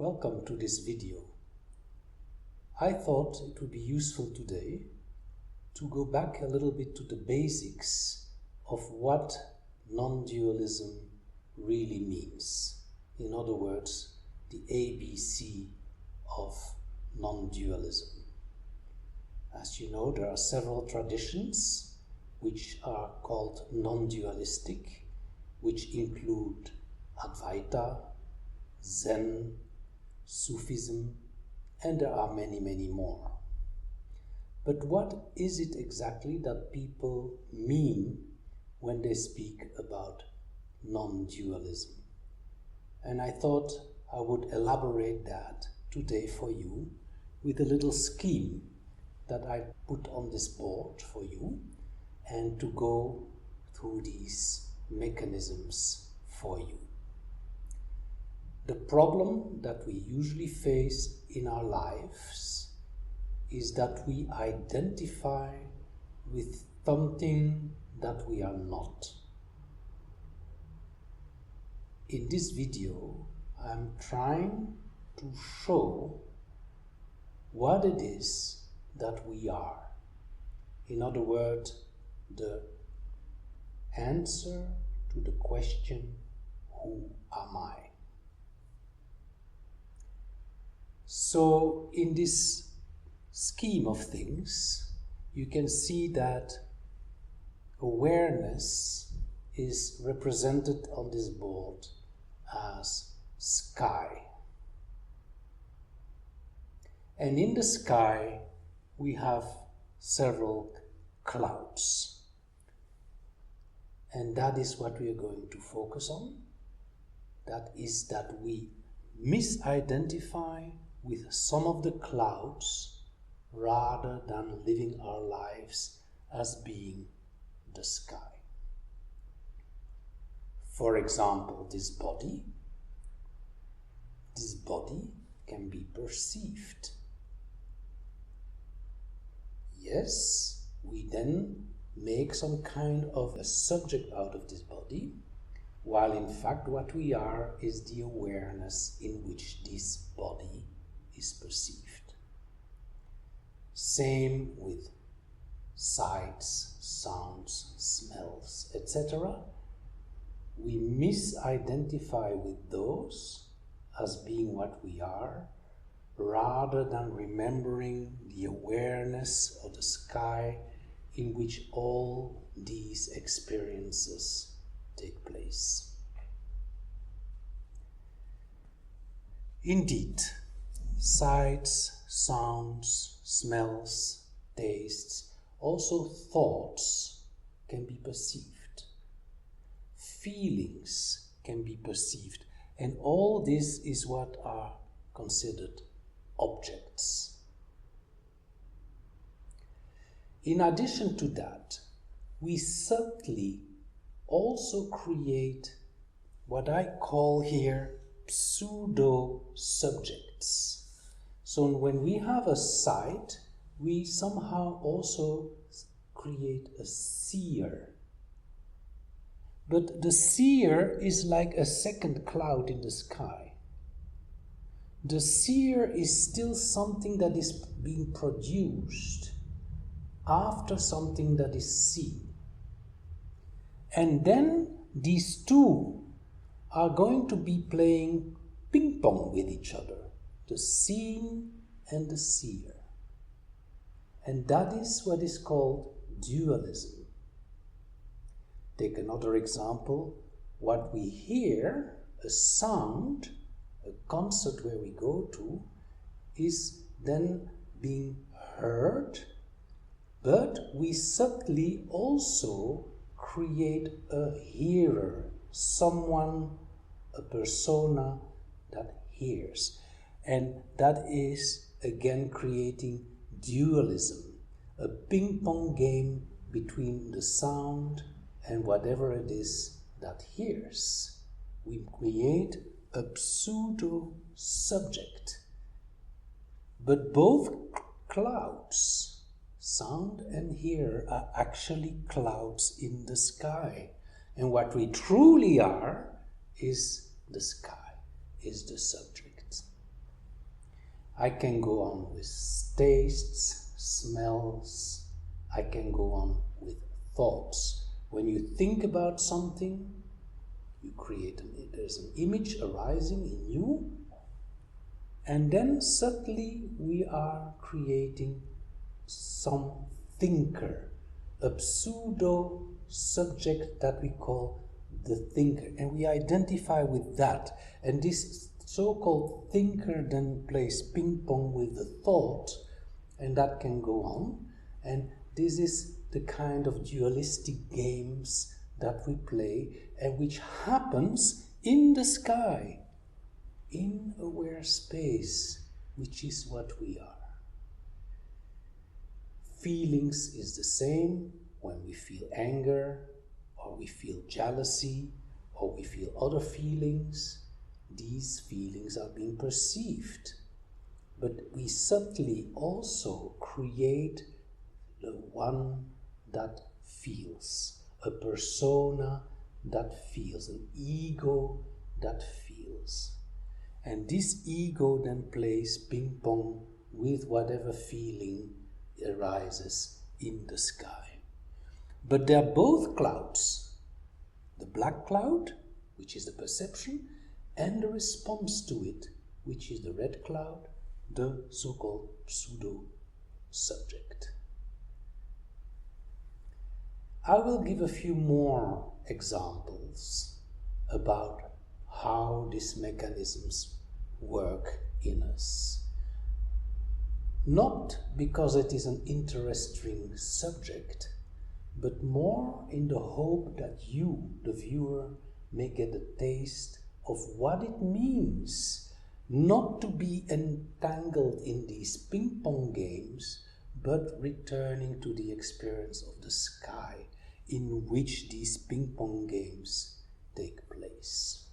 Welcome to this video. I thought it would be useful today to go back a little bit to the basics of what non-dualism really means. In other words, the ABC of non-dualism. As you know, there are several traditions which are called non-dualistic, which include Advaita, Zen, Sufism, and there are many more. But what is it exactly that people mean when they speak about non-dualism? And I thought I would elaborate that today for you with a little scheme that I put on this board for you, and to go through these mechanisms for you. The problem that we usually face in our lives is that we identify with something that we are not. In this video, I'm trying to show what it is that we are. In other words, the answer to the question, who am I? So in this scheme of things, you can see that awareness is represented on this board as sky. And in the sky, we have several clouds. And that is what we are going to focus on. That is that we misidentify with some of the clouds rather than living our lives as being the sky. For example, this body can be perceived. Yes, we then make some kind of a subject out of this body, while in fact what we are is the awareness in which this body is perceived. Same with sights, sounds, smells, etc. We misidentify with those as being what we are, rather than remembering the awareness of the sky in which all these experiences take place. Indeed, sights, sounds, smells, tastes, also thoughts can be perceived. Feelings can be perceived, and all this is what are considered objects. In addition to that, we subtly also create what I call here pseudo-subjects. So when we have a sight, we somehow also create a seer. But the seer is like a second cloud in the sky. The seer is still something that is being produced after something that is seen. And then these two are going to be playing ping pong with each other, the seen and the seer. And that is what is called dualism. Take another example. What we hear, a sound, a concert where we go to, is then being heard, but we subtly also create a hearer, someone, a persona that hears. And that is again creating dualism, a ping-pong game between the sound and whatever it is that hears. We create a pseudo-subject. But both clouds, sound and hearer, are actually clouds in the sky. And what we truly are is the sky, is the subject. I can go on with tastes, smells, I can go on with thoughts. When you think about something, you create there's an image arising in you, and then suddenly we are creating some thinker, a pseudo subject that we call the thinker, and we identify with that. And this so-called thinker then plays ping pong with the thought, and that can go on. And this is the kind of dualistic games that we play, and which happens in the sky, in aware space, which is what we are. Feelings is the same when we feel anger, or we feel jealousy, or we feel other feelings. These feelings are being perceived. But we subtly also create the one that feels, a persona that feels, an ego that feels. And this ego then plays ping pong with whatever feeling arises in the sky. But they're both clouds. The black cloud, which is the perception, and the response to it, which is the red cloud, the so-called pseudo-subject. I will give a few more examples about how these mechanisms work in us. Not because it is an interesting subject, but more in the hope that you, the viewer, may get a taste of what it means not to be entangled in these ping-pong games, but returning to the experience of the sky in which these ping-pong games take place.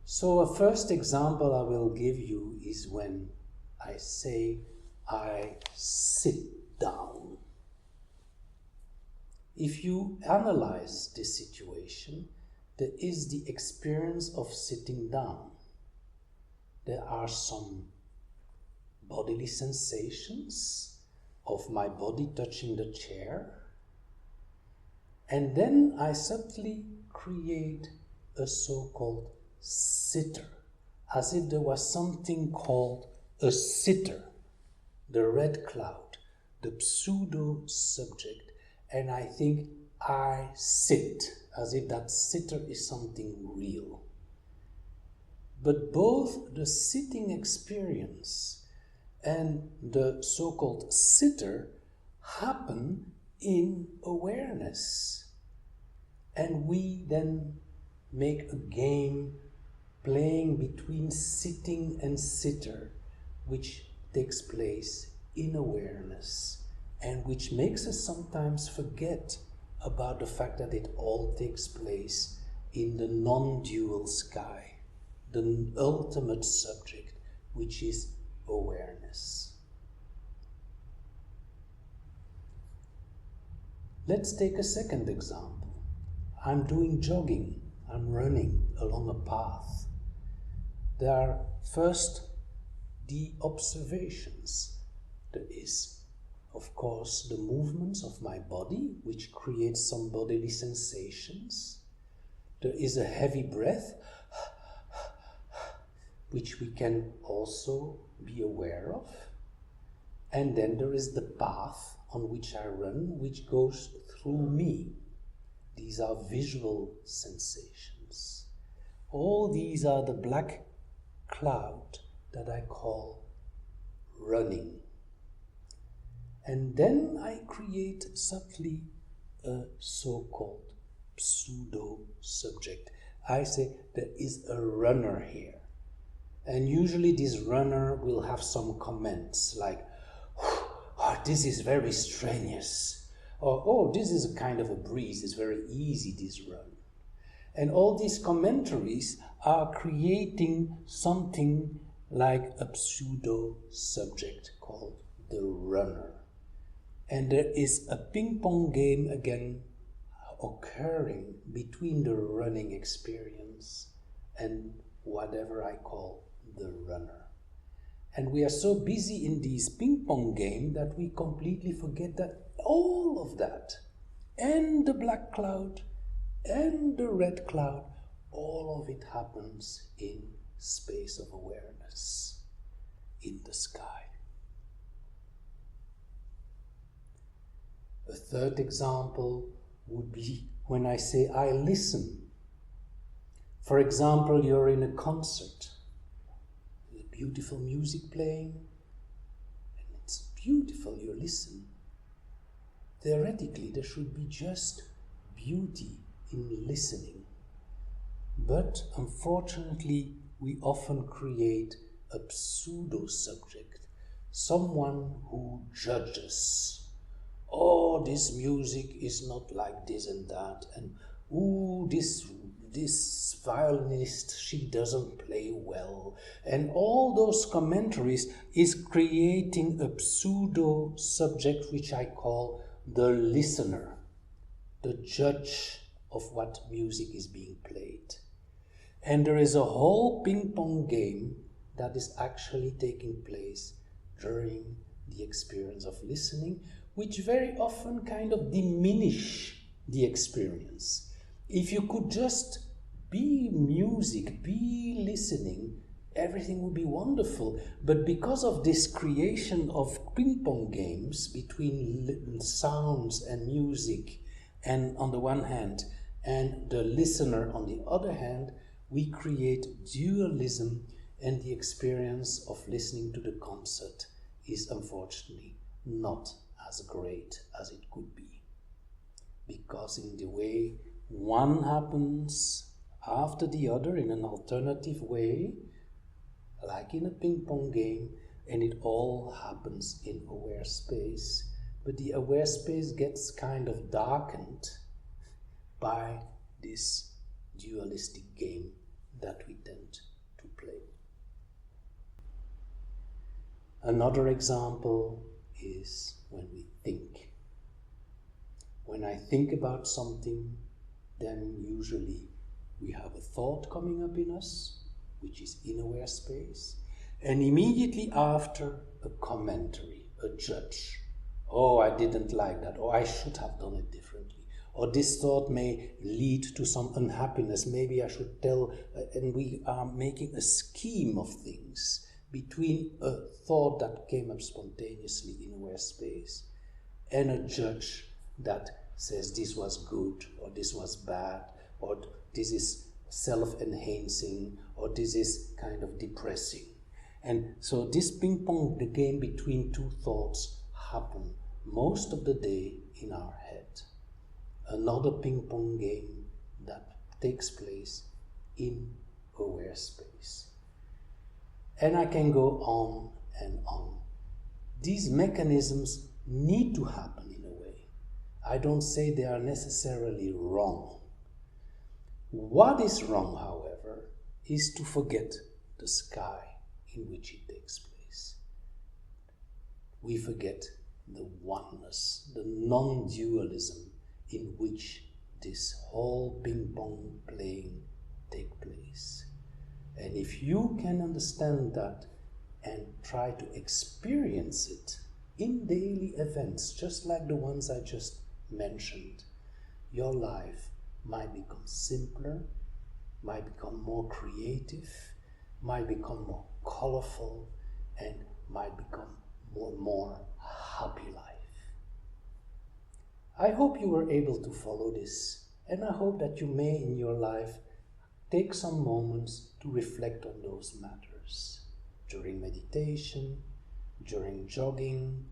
So a first example I will give you is when I say I sit down. If you analyze this situation, there is the experience of sitting down. There are some bodily sensations of my body touching the chair, and then I subtly create a so-called sitter, as if there was something called a sitter, the red cloud, the pseudo-subject, and I think I sit, as if that sitter is something real. But both the sitting experience and the so-called sitter happen in awareness. And we then make a game playing between sitting and sitter, which takes place in awareness, and which makes us sometimes forget about the fact that it all takes place in the non-dual sky, the ultimate subject, which is awareness. Let's take a second example. I'm doing jogging, I'm running along a path. There are first the observations. There is, of course, the movements of my body, which creates some bodily sensations. There is a heavy breath, which we can also be aware of. And then there is the path on which I run, which goes through me. These are visual sensations. All these are the black cloud that I call running. And then I create subtly a so-called pseudo-subject. I say there is a runner here. And usually this runner will have some comments like, oh, this is very strenuous. Or, oh, this is a kind of a breeze, it's very easy, this run. And all these commentaries are creating something like a pseudo-subject called the runner. And there is a ping-pong game again occurring between the running experience and whatever I call the runner. And we are so busy in this ping pong game that we completely forget that all of that, and the black cloud, and the red cloud, all of it happens in space of awareness, in the sky. A third example would be when I say I listen. For example, you're in a concert, with beautiful music playing, and it's beautiful, you listen. Theoretically, there should be just beauty in listening. But unfortunately, we often create a pseudo-subject, someone who judges. Oh, this music is not like this and that, and ooh, this violinist, she doesn't play well. And all those commentaries is creating a pseudo-subject which I call the listener, the judge of what music is being played. And there is a whole ping-pong game that is actually taking place during the experience of listening, which very often kind of diminish the experience. If you could just be music, be listening, everything would be wonderful. But because of this creation of ping-pong games between sounds and music, and on the one hand, and the listener on the other hand, we create dualism, and the experience of listening to the concert is unfortunately not as great as it could be. Because in the way one happens after the other in an alternative way, like in a ping-pong game, and it all happens in aware space, but the aware space gets kind of darkened by this dualistic game that we tend to play. Another example is when we think. When I think about something, then usually we have a thought coming up in us, which is in aware space, and immediately after a commentary, a judge. Oh, I didn't like that, or I should have done it differently. Or this thought may lead to some unhappiness. Maybe I should tell, and we are making a scheme of things between a thought that came up spontaneously in aware space and a judge that says this was good, or this was bad, or this is self-enhancing, or this is kind of depressing. And so this ping-pong, the game between two thoughts, happen most of the day in our head. Another ping-pong game that takes place in aware space. And I can go on and on. These mechanisms need to happen in a way. I don't say they are necessarily wrong. What is wrong, however, is to forget the sky in which it takes place. We forget the oneness, the non-dualism in which this whole ping-pong playing takes place. And if you can understand that and try to experience it in daily events, just like the ones I just mentioned, your life might become simpler, might become more creative, might become more colorful, and might become more happy life. I hope you were able to follow this, and I hope that you may in your life take some moments to reflect on those matters during meditation, during jogging,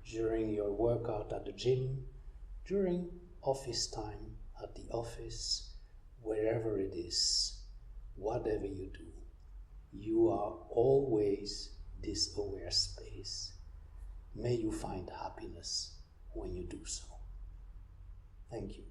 during your workout at the gym, during office time at the office, wherever it is, whatever you do. You are always this aware space. May you find happiness when you do so. Thank you.